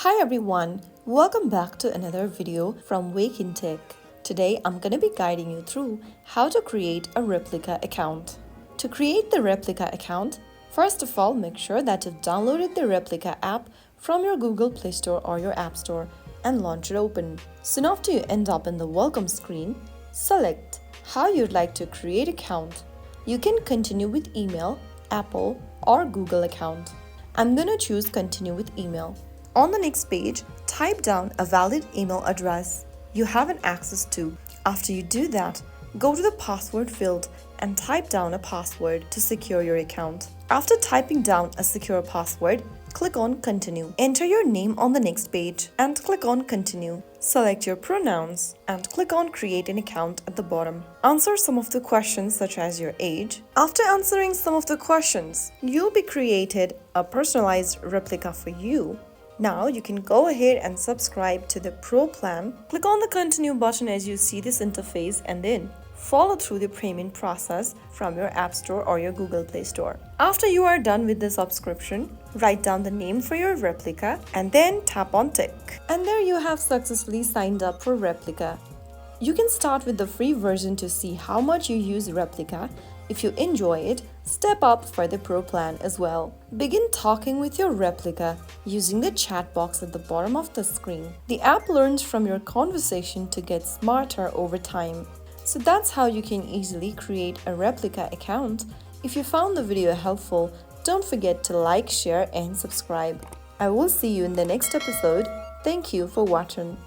Hi everyone, welcome back to another video from Wake&Tech. Today I'm going to be guiding you through how to create a Replika account. To create the Replika account, first of all make sure that you've downloaded the Replika app from your Google Play Store or your App Store and launch it open. Soon after you end up in the welcome screen, select how you'd like to create account. You can continue with email, Apple or Google account. I'm going to choose continue with email. On the next page, type down a valid email address you have access to. After you do that, go to the password field and type down a password to secure your account. After typing down a secure password, click on Continue. Enter your name on the next page and click on Continue. Select your pronouns and click on Create an account at the bottom. Answer some of the questions such as your age. After answering some of the questions, you'll be created a personalized replica for you. Now you can go ahead and subscribe to the Pro plan. Click on the Continue button as you see this interface and then follow through the payment process from your App Store or your Google Play Store. After you are done with the subscription, write down the name for your Replika and then tap on Tick. And there you have successfully signed up for Replika. You can start with the free version to see how much you use Replika. If you enjoy it, step up for the Pro plan as well. Begin talking with your Replika using the chat box at the bottom of the screen. The app learns from your conversation to get smarter over time. So that's how you can easily create a Replika account. If you found the video helpful, don't forget to like, share and subscribe. I will see you in the next episode. Thank you for watching.